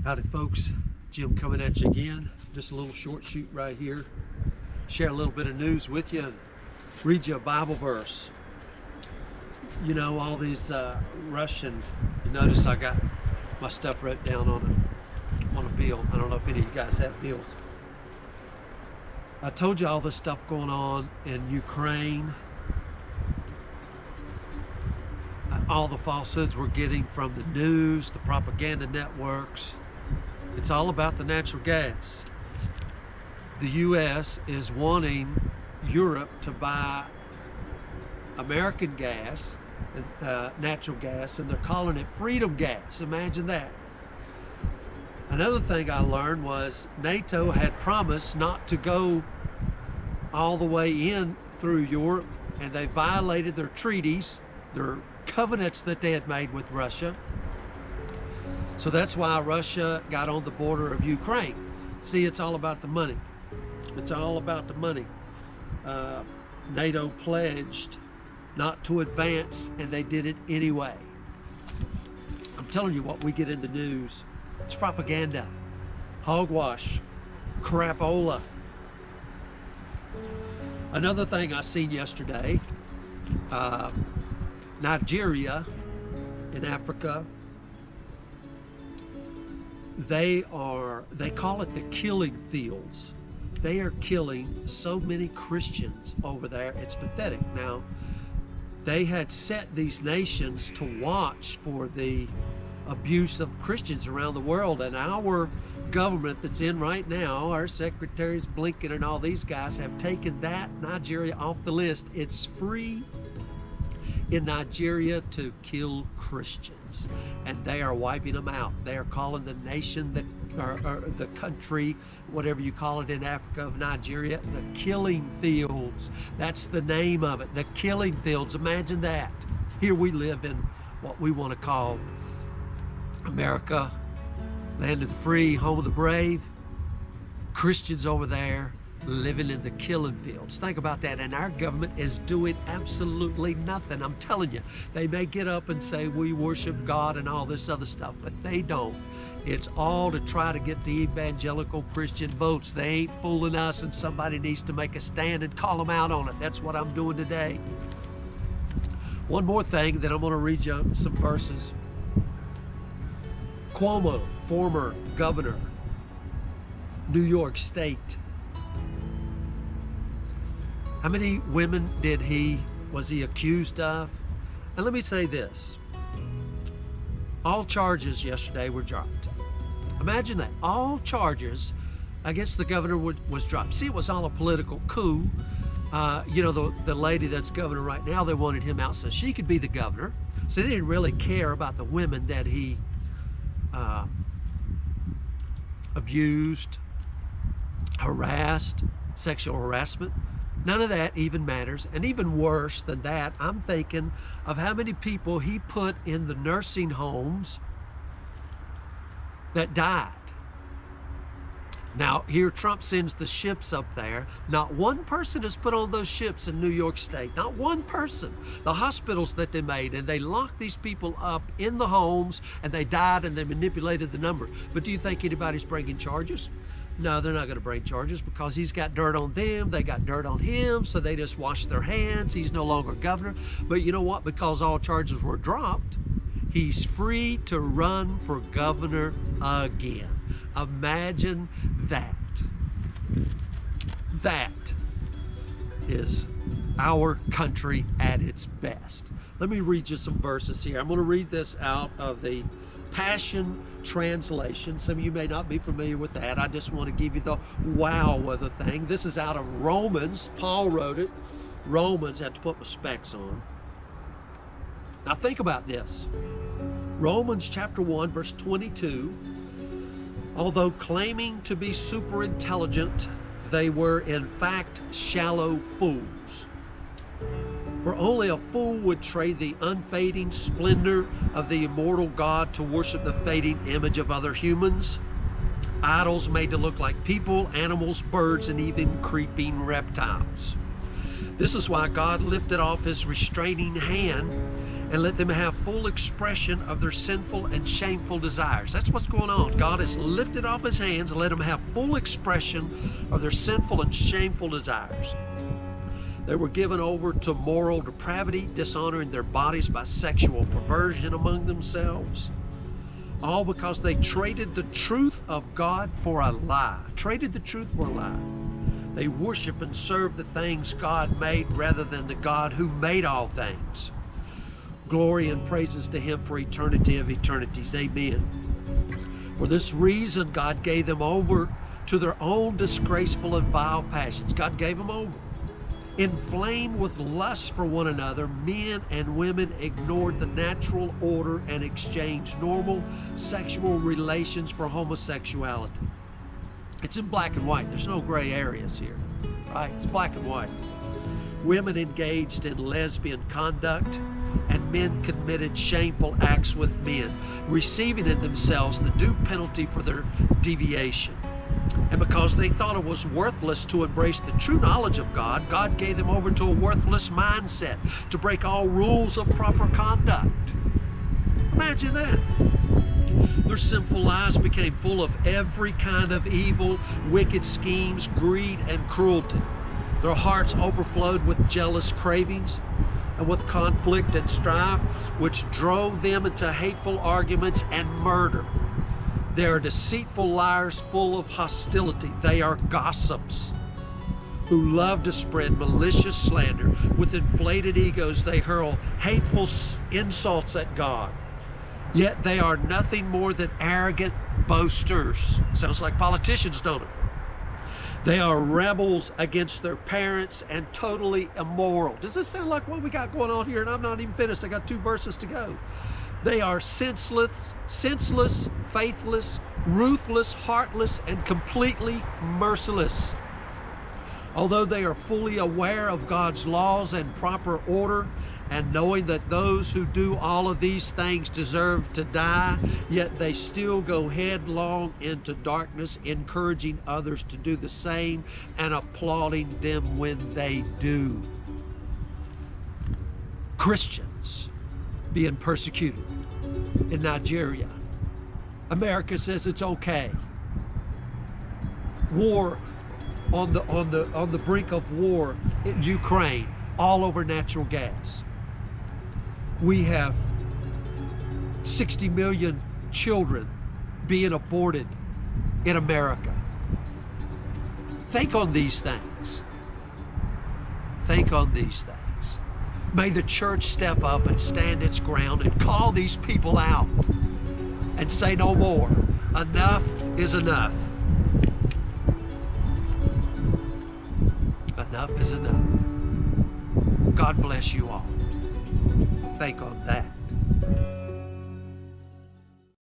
Howdy folks, Jim coming at you again. Just a little short shoot right here. Share a little bit of news with you and read you a Bible verse. You know, all these Russian, you notice I got my stuff wrote down on a bill. I don't know if any of you guys have bills. I told you all this stuff going on in Ukraine. All the falsehoods we're getting from the news, the propaganda networks. It's all about the natural gas. The U.S. is wanting Europe to buy American gas, natural gas, and they're calling it freedom gas. Imagine that. Another thing I learned was NATO had promised not to go all the way in through Europe, and they violated their treaties, their covenants that they had made with Russia. So that's why Russia got on the border of Ukraine. See, it's all about the money. It's all about the money. NATO pledged not to advance, and they did it anyway. I'm telling you what we get in the news. It's propaganda, hogwash, crapola. Another thing I seen yesterday, Nigeria in Africa, they call it the killing fields. They are killing so many Christians over there. It's pathetic. Now, they had set these nations to watch for the abuse of Christians around the world, and our government that's in right now, our secretaries Blinken and all these guys have taken that Nigeria off the list. It's free in Nigeria to kill Christians, and they are wiping them out. They are calling the nation that, or the country, whatever you call it in Africa, of Nigeria, the killing fields. That's the name of it, the killing fields. Imagine that. Here we live in what we want to call America, land of the free, home of the brave. Christians over there living in the killing fields. Think about that. And our government is doing absolutely nothing. I'm telling you, they may get up and say we worship God and all this other stuff, but they don't. It's all to try to get the evangelical Christian votes. They ain't fooling us, and somebody needs to make a stand and call them out on it. That's what I'm doing today. One more thing, then I'm going to read you some verses. Cuomo, former governor, New York State. How many women was he accused of? And let me say this. All charges yesterday were dropped. Imagine that. All charges against the governor was dropped. See, it was all a political coup. You know, the lady that's governor right now, they wanted him out so she could be the governor. So they didn't really care about the women that he abused, harassed, sexual harassment. None of that even matters. And even worse than that, I'm thinking of how many people he put in the nursing homes that died. Now, here Trump sends the ships up there. Not one person is put on those ships in New York State. Not one person. The hospitals that they made, and they locked these people up in the homes, and they died, and they manipulated the number. But do you think anybody's bringing charges? No, they're not going to bring charges because he's got dirt on them, they got dirt on him, so they just wash their hands. He's no longer governor. But you know what? Because all charges were dropped, he's free to run for governor again. Imagine that. That is our country at its best. Let me read you some verses here. I'm going to read this out of the Passion Translation. Some of you may not be familiar with that. I just want to give you the wow of the thing. This is out of Romans. Paul wrote it. Romans, I have to put my specs on. Now think about this. Romans chapter 1, verse 22. Although claiming to be super intelligent, they were in fact shallow fools. For only a fool would trade the unfading splendor of the immortal God to worship the fading image of other humans, idols made to look like people, animals, birds, and even creeping reptiles. This is why God lifted off his restraining hand and let them have full expression of their sinful and shameful desires. That's what's going on. God has lifted off his hands and let them have full expression of their sinful and shameful desires. They were given over to moral depravity, dishonoring their bodies by sexual perversion among themselves. All because they traded the truth of God for a lie. Traded the truth for a lie. They worship and serve the things God made rather than the God who made all things. Glory and praises to him for eternity of eternities. Amen. For this reason, God gave them over to their own disgraceful and vile passions. God gave them over. Inflamed with lust for one another, men and women ignored the natural order and exchanged normal sexual relations for homosexuality. It's in black and white. There's no gray areas here, right? It's black and white. Women engaged in lesbian conduct, and men committed shameful acts with men, receiving in themselves the due penalty for their deviation. And because they thought it was worthless to embrace the true knowledge of God, God gave them over to a worthless mindset to break all rules of proper conduct. Imagine that. Their sinful lives became full of every kind of evil, wicked schemes, greed, and cruelty. Their hearts overflowed with jealous cravings and with conflict and strife, which drove them into hateful arguments and murder. They are deceitful liars full of hostility. They are gossips who love to spread malicious slander. With inflated egos, they hurl hateful insults at God. Yet they are nothing more than arrogant boasters. Sounds like politicians, don't it? They are rebels against their parents and totally immoral. Does this sound like what we got going on here? And I'm not even finished. I got 2 verses to go. They are senseless, faithless, ruthless, heartless, and completely merciless. Although they are fully aware of God's laws and proper order, and knowing that those who do all of these things deserve to die, yet they still go headlong into darkness, encouraging others to do the same and applauding them when they do. Christians being persecuted in Nigeria. America says it's okay. War on the brink of war in Ukraine, all over natural gas. We have 60 million children being aborted in America. Think on these things. Think on these things. May the church step up and stand its ground and call these people out and say no more. Enough is enough. Enough is enough. God bless you all. Think on that.